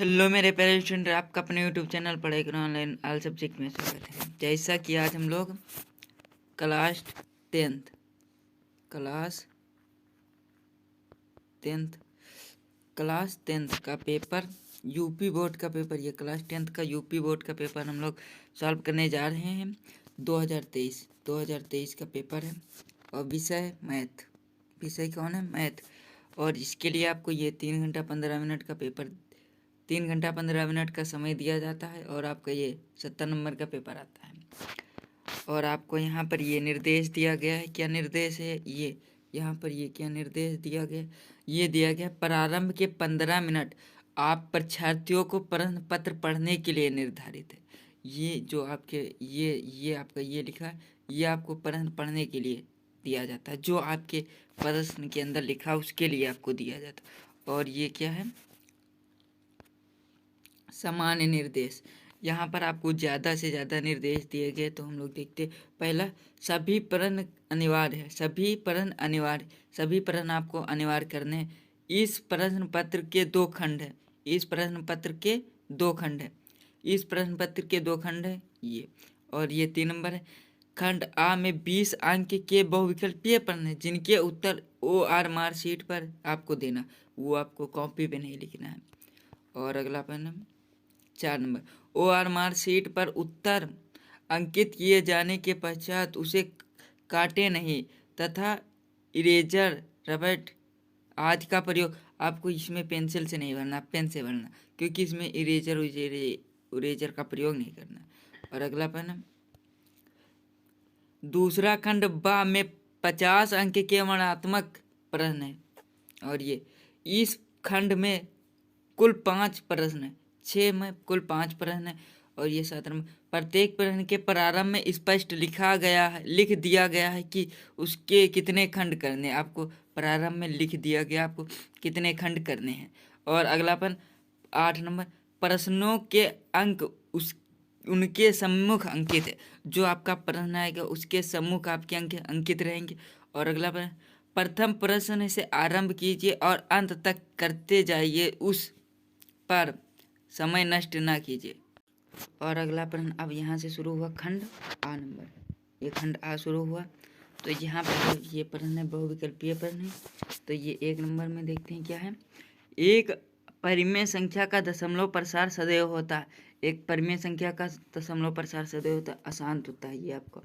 Hello मेरे प्यारे student, आपका अपने यूट्यूब चैनल पढ़ाई करो ऑनलाइन ऑल सब्जेक्ट में स्वागत है। जैसा कि आज हम लोग क्लास टेंथ का पेपर यूपी बोर्ड का पेपर, ये क्लास 10th का यूपी बोर्ड का पेपर हम लोग सॉल्व करने जा रहे हैं। 2023 का पेपर है और विषय मैथ। विषय कौन है? मैथ। और इसके लिए आपको ये 3 घंटा 15 मिनट का पेपर 3 घंटा 15 मिनट का समय दिया जाता है और आपका ये 70 नंबर का पेपर आता है। और आपको यहाँ पर ये निर्देश दिया गया है। क्या निर्देश है ये? यहाँ पर ये क्या निर्देश दिया गया? ये दिया गया प्रारंभ के 15 मिनट आप परीक्षार्थियों को प्रश्न पत्र पढ़ने के लिए निर्धारित है। ये जो आपके ये आपका ये लिखा है, ये आपको प्रश्न पढ़ने के लिए दिया जाता है। जो आपके प्रश्न के अंदर लिखा उसके लिए आपको दिया जाता है। और ये क्या है? सामान्य निर्देश। यहाँ पर आपको ज़्यादा से ज़्यादा निर्देश दिए गए, तो हम लोग देखते पहला, सभी प्रश्न अनिवार्य है। सभी प्रश्न आपको अनिवार्य करने हैं। इस प्रश्न पत्र के 2 खंड है। इस प्रश्न पत्र के 2 खंड है ये। और ये 3 नंबर है। खंड आ में 20 अंक के बहुविकल्पीय प्रश्न है जिनके उत्तर OR मार्कशीट पर आपको देना, वो आपको कॉपी पे नहीं लिखना है। और अगला प्रश्न 4 नंबर, OR मार्कशीट पर उत्तर अंकित किए जाने के पश्चात उसे काटे नहीं तथा इरेजर, रबड़ आदि का प्रयोग। आपको इसमें पेंसिल से नहीं भरना, पेन से भरना, क्योंकि इसमें इरेजर का प्रयोग नहीं करना। और अगला प्रश्न, दूसरा खंड बा में 50 अंक के वर्णनात्मक प्रश्न है। और ये इस खंड में कुल 5 प्रश्न है। 6 में कुल 5 प्रश्न है। और ये 7 नंबर, प्रत्येक प्रश्न के प्रारंभ में स्पष्ट लिख दिया गया है कि उसके कितने खंड करने हैं। आपको प्रारंभ में लिख दिया गया आपको कितने खंड करने हैं। और अगला प्रश्न 8 नंबर, प्रश्नों के अंक उनके सम्मुख अंकित है। जो आपका प्रश्न आएगा उसके सम्मुख आपके अंक अंकित रहेंगे। और अगला प्रश्न, प्रथम प्रश्न से आरंभ कीजिए और अंत तक करते जाइए, उस पर समय नष्ट ना कीजिए। और अगला प्रश्न अब यहाँ से शुरू हुआ खंड आ नंबर, ये खंड आ शुरू हुआ। तो यहाँ पर ये प्रश्न है, बहुविकल्पीय प्रश्न है। तो ये 1 नंबर में देखते हैं क्या है। एक परिमेय संख्या का दशमलव प्रसार सदैव होता है। एक परिमेय संख्या का दशमलव प्रसार सदैव होता है, अशांत होता है। ये आपका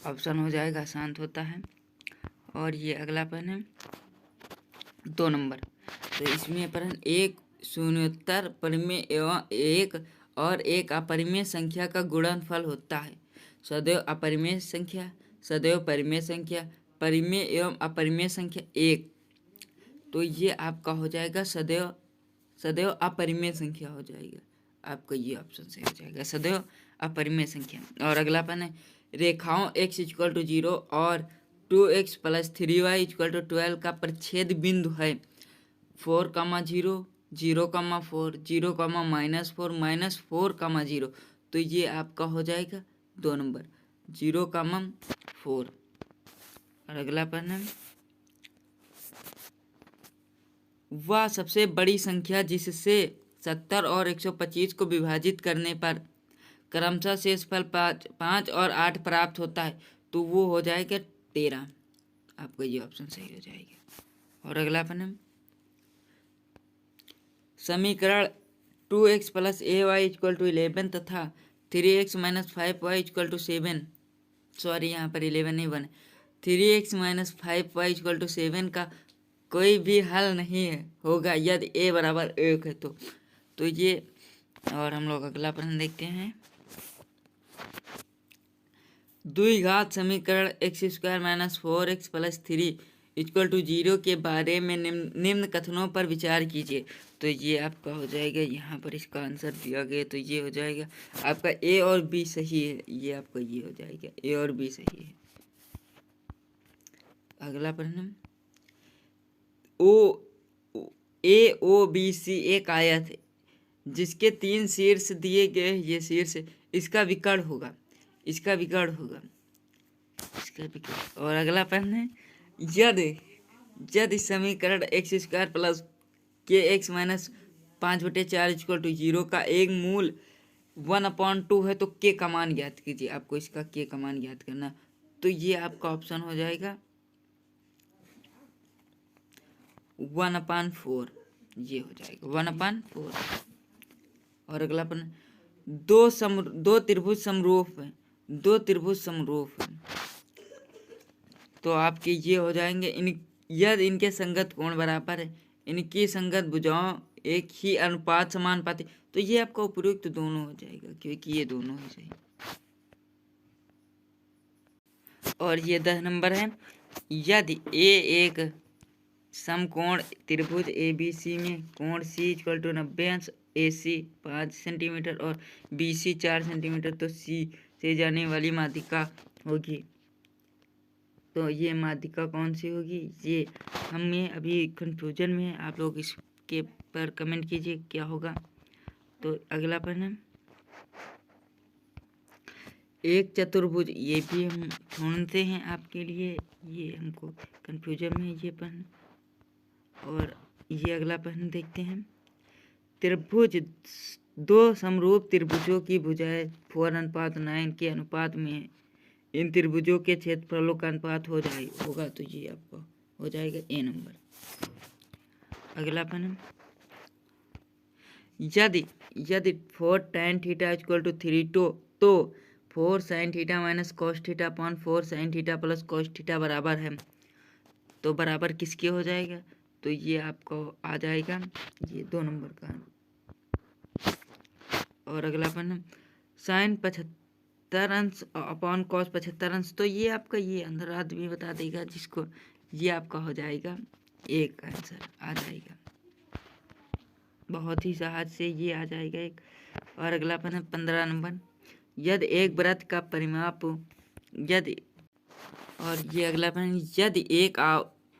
ऑप्शन हो जाएगा, अशांत होता है। और ये अगला प्रश्न है 2 नंबर। तो इसमें प्रश्न, एक शून्योत्तर परिमेय एवं एक अपरिमेय संख्या का गुणनफल होता है। सदैव अपरिमेय संख्या, सदैव परिमेय संख्या, परिमेय एवं अपरिमेय संख्या 1। तो ये आपका हो जाएगा सदैव अपरिमेय संख्या हो जाएगा। आपका ये ऑप्शन सही हो जाएगा, सदैव अपरिमेय संख्या। और अगला प्रश्न है, रेखाओं x = 0 और 2x + 3y = 12 का प्रच्छेद बिंदु है 4, 0, 0, 4, 0, -4, -4, 0। तो ये आपका हो जाएगा 2 नंबर, 0, 4। और अगला प्रश्न है, वह सबसे बड़ी संख्या जिससे 70 और 125 को विभाजित करने पर क्रमशः शेषफल 5 और 8 प्राप्त होता है, तो वो हो जाएगा 13। आपका ये ऑप्शन सही हो जाएगा। और अगला प्रश्न, समीकरण 2x + ay = 11 तथा 3x - 5y = 7, सॉरी यहाँ पर 11 नहीं बने, 3x - 5y = 7 का कोई भी हल नहीं है होगा यदि a = 1 है तो ये। और हम लोग अगला प्रश्न देखते हैं, द्विघात समीकरण x² - 4x + 3 = 0 के बारे में निम्न कथनों पर विचार कीजिए। तो ये आपका हो जाएगा, यहाँ पर इसका आंसर दिया गया, तो ये हो जाएगा आपका a और b सही है। ये आपका ये हो जाएगा, a और b सही है। अगला प्रश्न, AOBC एक आयत है जिसके 3 शीर्ष दिए गए, ये शीर्ष इसका विकर्ण होगा। और अगला प्रश्न है, यदि समीकरण x² + kx - 5/4 इक्वल टू 0 का एक मूल 1/2 है, तो के का मान ज्ञात कीजिए। आपको इसका के का मान ज्ञात करना, तो ये आपका ऑप्शन हो जाएगा 1/4, ये हो जाएगा 1/4। और अगला अपन दो त्रिभुज समरूप है, दो त्रिभुज समरूप है, तो आपके ये हो जाएंगे यदि इनके संगत कोण बराबर है, इनकी संगत भुजाओं एक ही अनुपात समानुपाती, तो ये आपका उपयुक्त दोनों हो जाएगा, क्योंकि ये दोनों हो जाएंगे। और ये 10 नंबर है, यदि ए एक समकोण त्रिभुज ABC में कोण C इक्वल टू 90 अंश, AC 5 सेंटीमीटर और BC 4 सेंटीमीटर, तो C से जाने वाली माध्यिका होगी। तो ये माध्यिका कौन सी होगी, ये हमें अभी कंफ्यूजन में है, आप लोग इसके पर कमेंट कीजिए क्या होगा। तो अगला प्रश्न है, एक चतुर्भुज, ये भी हम ढूंढते हैं आपके लिए, ये हमको कंफ्यूजन में है ये प्रश्न। और ये अगला प्रश्न देखते हैं, त्रिभुज दो समरूप त्रिभुजों की भुजाएं 4:9 के अनुपात में है, इन त्रिभुजों के क्षेत्रफलों का अनुपात होगा, तो ये आपको हो जाएगा ए नंबर। अगला प्रश्न, यदि 4 tan थीटा इक्वल टू 3 तो 4 sin theta minus cos theta upon 4 sin theta plus cos theta बराबर है, तो बराबर किसके हो जाएगा, तो ये आपको आ जाएगा ये 2 नंबर का। और अगला प्रश्न, sin 75 अंश अपॉन cos 75 अंश, तो ये आपका ये अंदर आदमी बता देगा जिसको, ये आपका हो जाएगा एक आंसर आ जाएगा, बहुत ही सहज से ये आ जाएगा एक। और अगला प्रश्न 15 नंबर, यदि एक वृत्त का परिमाप यदि और ये अगला प्रश्न, यदि एक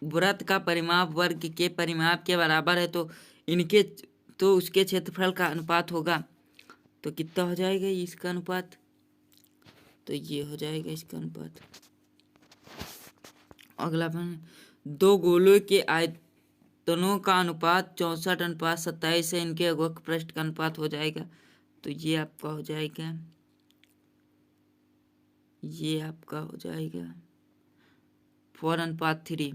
वृत्त का परिमाप वर्ग के परिमाप के बराबर है, तो उसके क्षेत्रफल का अनुपात होगा, तो कितना हो जाएगा इसका अनुपात, तो ये हो जाएगा इसका अनुपात। अगला प्रश्न, दो गोलों के आयतनों का अनुपात 64:27 है, इनके वक्र पृष्ठ का अनुपात हो जाएगा, तो ये आपका हो जाएगा 4:3।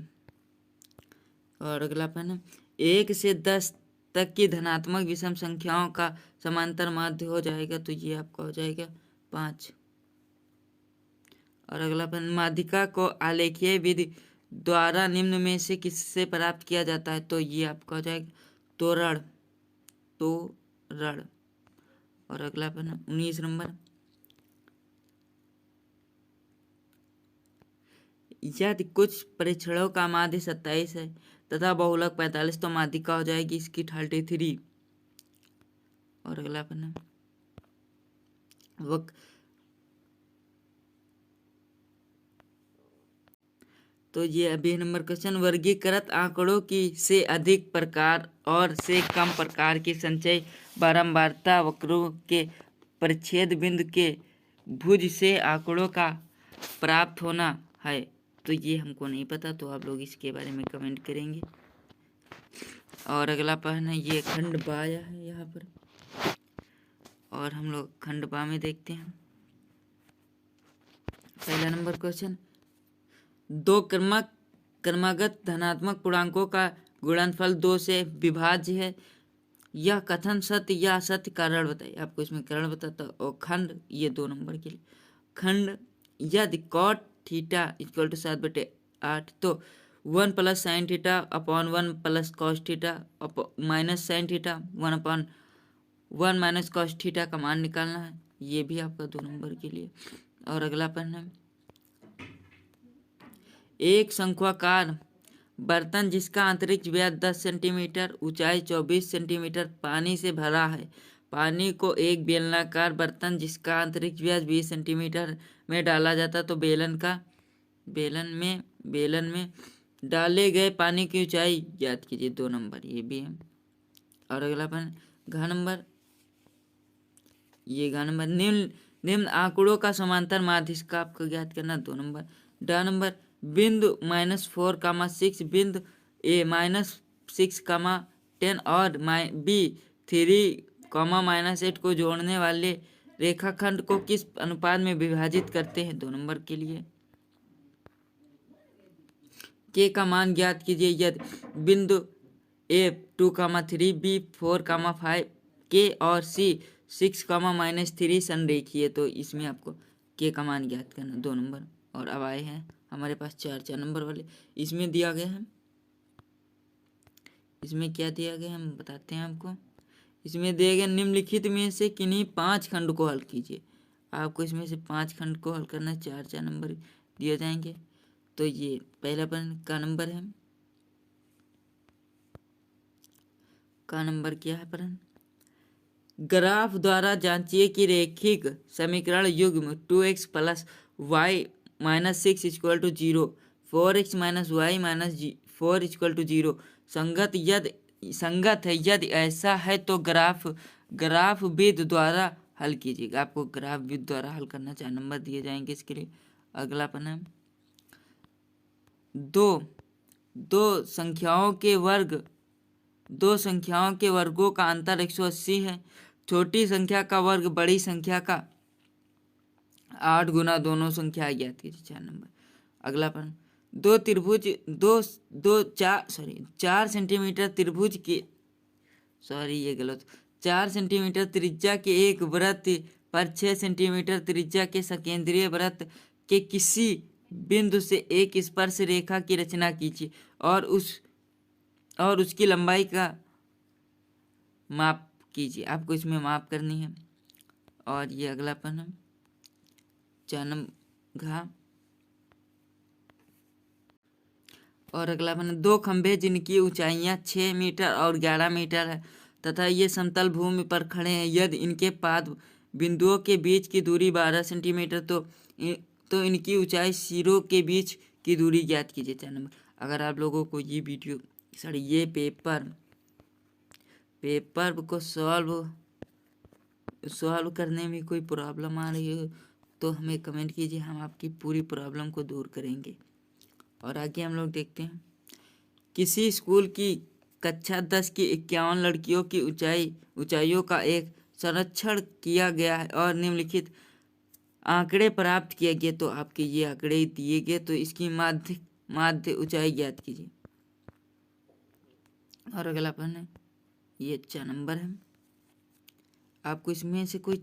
और अगला प्रश्न, 1 से 10 तक की धनात्मक विषम संख्याओं का समांतर माध्य हो जाएगा, तो ये आपका हो जाएगा 5। और अगला प्रश्न, माध्यिका को आलेखीय विधि द्वारा निम्न में से किससे प्राप्त किया जाता है, तो ये आपका हो जाएगा तोरण। और अगला प्रश्न 19 नंबर, यदि कुछ परीक्षणों का माध्य 27 है तथा बहुलक 45, तो माध्यिका हो जाएगी इसकी 33। और अगला प्रश्न, तो ये अभी नंबर क्वेश्चन, वर्गीकृत आंकड़ों की से अधिक प्रकार और से कम प्रकार की संचय बारंबारता वक्रों के परिच्छेद बिंदु के भुज से आंकड़ों का प्राप्त होना है, तो ये हमको नहीं पता, तो आप लोग इसके बारे में कमेंट करेंगे। और अगला प्रश्न है, ये खंड बाया है यहाँ पर, और हम लोग खंड बा में देखते हैं। पहला नंबर क्वेश्चन, दो क्रमागत धनात्मक पूर्णांकों का गुणनफल 2 से विभाज्य है, यह कथन सत्य या असत्य, कारण बताइए। आपको इसमें कारण बताता। और खंड, ये 2 नंबर के लिए खंड, यदि कॉट थीटा इक्वल टू 7/8, तो 1 plus sine theta upon 1 plus cos theta minus sine theta 1/1 minus cos theta का मान निकालना है, ये भी आपका 2 नंबर के लिए। और अगला प्रश्न है, एक शंक्वाकार बर्तन जिसका आंतरिक व्यास 10 सेंटीमीटर, ऊंचाई 24 सेंटीमीटर पानी से भरा है, पानी को एक बेलनाकार बर्तन जिसका आंतरिक व्यास 20 सेंटीमीटर में डाला जाता, तो बेलन में डाले गए पानी की ऊंचाई ज्ञात कीजिए, 2 नंबर ये भी है। और अगला प्रश्न घ नंबर, निम्न आंकड़ों का समांतर माध्य इसका आपको ज्ञात करना, 2 नंबर। ड नंबर, बिंदु -4, 6 बिंदु A -6, 10 और B 3, -8 को जोड़ने वाले रेखाखंड को किस अनुपात में विभाजित करते हैं? 2 नंबर के लिए के का मान ज्ञात कीजिए यदि बिंदु ए 2,3 बी 4,5 के और सी 6,-3 संरेखीय। तो इसमें आपको के का मान ज्ञात करना 2 नंबर। और अब आए हैं हमारे पास 4 नंबर वाले। इसमें दिया गया है, इसमें क्या दिया गया हम बताते हैं आपको। इसमें दिए गए निम्नलिखित में से किन्हीं 5 खंड को हल कीजिए। आपको इसमें से 5 खंड को हल करना, 4 नंबर दिए जाएंगे। तो ये पहला प्रश्न का नंबर है, का नंबर क्या है प्रश्न? ग्राफ द्वारा जांचिए कि रैखिक समीकरण युग्म 2x + y - 6 = 0, 4x - y - 4 = 0 संगत है। यदि ऐसा है तो ग्राफविद द्वारा हल कीजिएगा। आपको ग्राफविद द्वारा हल करना 4 नंबर दिए जाएंगे इसके लिए। अगला प्रश्न है, दो संख्याओं के वर्गों का अंतर 180 है। छोटी संख्या का वर्ग बड़ी संख्या का 8 गुना दोनों संख्या ज्ञात कीजिए। 4 नंबर। अगला प्रश्न, 4 सेंटीमीटर त्रिभुज के 4 सेंटीमीटर त्रिज्या के एक वृत्त पर 6 सेंटीमीटर त्रिज्या के सकेंद्रीय वृत्त के किसी बिंदु से एक स्पर्श रेखा की रचना कीजिए और उसकी लंबाई का माप कीजिए। आपको इसमें माप करनी है। और ये अगला प्रश्न 4 नंबर। और अगला प्रश्न, 2 खंभे जिनकी ऊंचाइयां 6 मीटर और 11 मीटर है तथा ये समतल भूमि पर खड़े हैं। यदि इनके पाद बिंदुओं के बीच की दूरी 12 सेंटीमीटर तो इनकी ऊंचाई सिरों के बीच की दूरी ज्ञात कीजिए। 4 नंबर। अगर आप लोगों को ये वीडियो ये पेपर को सॉल्व करने में कोई प्रॉब्लम आ रही हो तो हमें कमेंट कीजिए, हम आपकी पूरी प्रॉब्लम को दूर करेंगे। और आगे हम लोग देखते हैं, किसी स्कूल की कक्षा 10 की 51 लड़कियों की ऊंचाइयों का एक संरक्षण किया गया है और निम्नलिखित आंकड़े प्राप्त किए गए। तो आपके ये आंकड़े दिए गए, तो इसकी माध्य ऊंचाई ज्ञात कीजिए। और अगला प्रश्न है, ये 4 नंबर है। आपको इसमें से कोई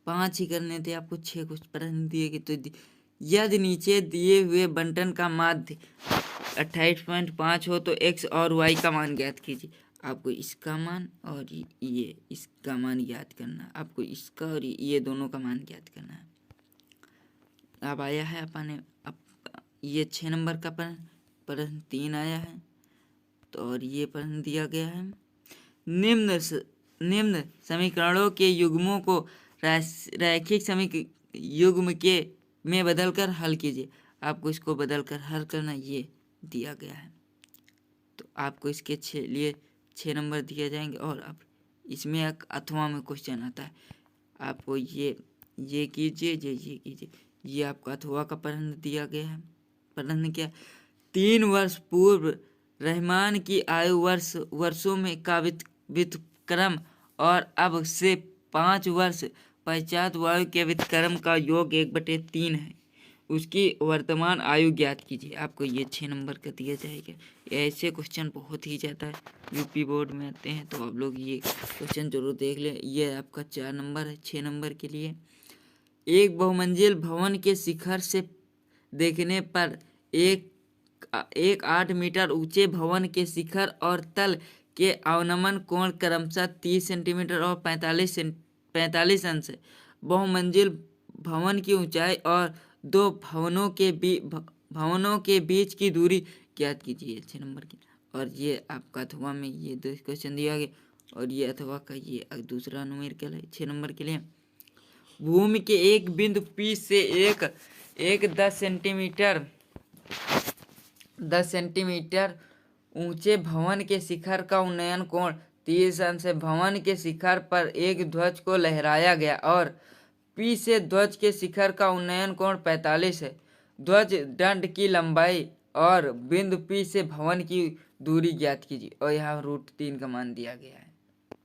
5 ही करने थे, आपको 6 कुछ प्रश्न दिए गए। तो यदि नीचे दिए हुए बंटन का माध्य 28.5 हो तो x और y का मान ज्ञात कीजिए। आपको इसका मान और ये इसका मान ज्ञात करना। आपको इसका और ये दोनों का मान ज्ञात करना है। अब आया है अपने ये 6 नंबर का प्रश्न 3 आया है। तो और ये प्रश्न दिया गया है, निम्न समीकरणों के युग्मों को रैखिक युग्म के में बदलकर हल कीजिए। आपको इसको बदलकर हल करना, ये दिया गया है। तो आपको इसके लिए 6 नंबर दिए जाएंगे। और अब इसमें एक अथवा में क्वेश्चन आता है, आपको ये कीजिए। ये आपका अथवा का प्रश्न दिया गया है। प्रश्न क्या, 3 वर्ष पूर्व रहमान की आयु वर्षों में का व्युत्क्रम और अब से 5 वर्ष पश्चात वायु के व्युत्क्रम का योग 1/3 है। उसकी वर्तमान आयु ज्ञात कीजिए। आपको ये 6 नंबर का दिया जाएगा। ऐसे क्वेश्चन बहुत ही ज़्यादा यूपी बोर्ड में आते हैं, तो आप लोग ये क्वेश्चन जरूर देख लें। ये आपका 4 नंबर है। 6 नंबर के लिए, एक बहुमंजिल भवन के शिखर से देखने पर एक 8 मीटर ऊंचे भवन के शिखर और तल के अवनमन कोण क्रमशः 30 सेंटीमीटर और 45 अंश है। बहुमंजिल भवन की ऊंचाई और 2 भवनों के बीच की दूरी ज्ञात कीजिए। 6 नंबर की। और ये आपका अथवा में ये 2 क्वेश्चन दिया गया। और ये अथवा का ये दूसरा न्यूमेरिकल है। 6 नंबर के लिए, भूमि के एक बिंदु P से एक 10 सेंटीमीटर ऊंचे भवन के शिखर का उन्नयन कोण 30 अंश है। भवन के शिखर पर एक ध्वज को लहराया गया और P से ध्वज के शिखर का उन्नयन कोण 45 है। ध्वज दंड की लंबाई और बिंदु P से भवन की दूरी ज्ञात कीजिए। और यहाँ √3 का मान दिया गया है।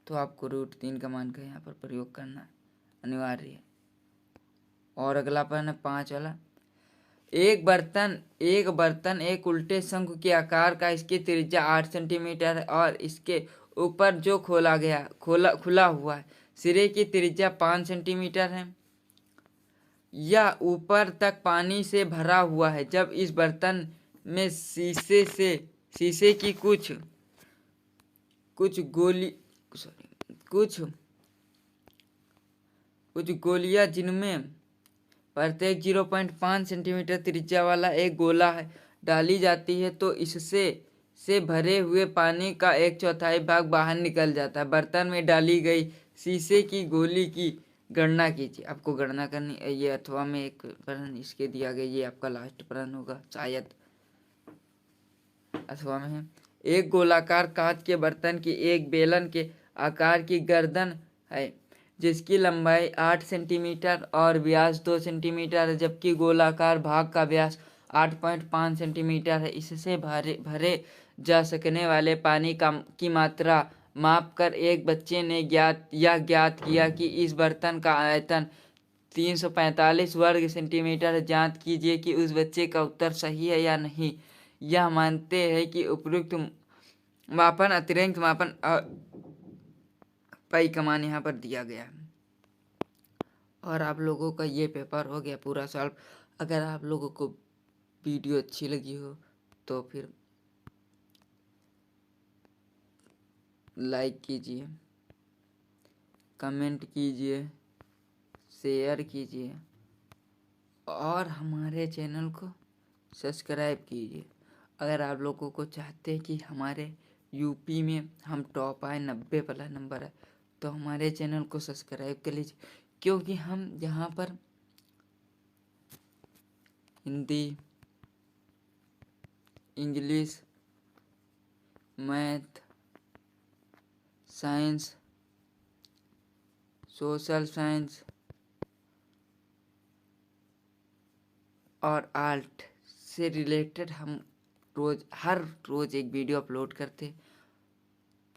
तो आपको √3 का मान का यहाँ पर प्रयोग करना अनिवार्य है। और अगला प्रश्न 5 वाला, एक बर्तन एक उल्टे शंकु के आकार का, इसकी त्रिज्या 8 सेंटीमीटर है और इसके ऊपर जो खुला हुआ है सिरे की त्रिज्या 5 सेंटीमीटर है। यह ऊपर तक पानी से भरा हुआ है। जब इस बर्तन में शीशे की कुछ गोलियां जिनमें प्रत्येक 0.5 सेंटीमीटर त्रिज्या वाला एक गोला है डाली जाती है तो इससे भरे हुए पानी का 1/4 भाग बाहर निकल जाता है। बर्तन में डाली गई शीशे की गोली की गणना कीजिए। आपको गणना करनी है। ये अथवा में एक प्रश्न इसके दिया गया, ये आपका लास्ट प्रश्न होगा शायद, अथवा में है। एक गोलाकार कांच के बर्तन की एक बेलन के आकार की गर्दन है जिसकी लंबाई 8 सेंटीमीटर और व्यास 2 सेंटीमीटर है, जबकि गोलाकार भाग का व्यास 8.5 सेंटीमीटर है। इससे भरे जा सकने वाले पानी की मात्रा मापकर एक बच्चे ने ज्ञात किया कि इस बर्तन का आयतन 345 वर्ग सेंटीमीटर है। जांच कीजिए कि उस बच्चे का उत्तर सही है या नहीं। यह मानते हैं कि उपयुक्त मापन अतिरिक्त मापन पाई का मान यहाँ पर दिया गया है। और आप लोगों का ये पेपर हो गया पूरा सॉल्व। अगर आप लोगों को वीडियो अच्छी लगी हो तो फिर लाइक कीजिए, कमेंट कीजिए, शेयर कीजिए और हमारे चैनल को सब्सक्राइब कीजिए। अगर आप लोगों को चाहते हैं कि हमारे यूपी में हम टॉप आए, 90 वाला नंबर है, तो हमारे चैनल को सब्सक्राइब कर लीजिए, क्योंकि हम यहाँ पर Hindi, English, math, science, social science और आर्ट से रिलेटेड हम हर रोज एक वीडियो अपलोड करते।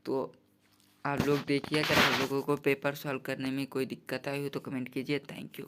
तो आप लोग देखिए। अगर आप लोगों को पेपर सॉल्व करने में कोई दिक्कत आई हो तो कमेंट कीजिए। Thank you.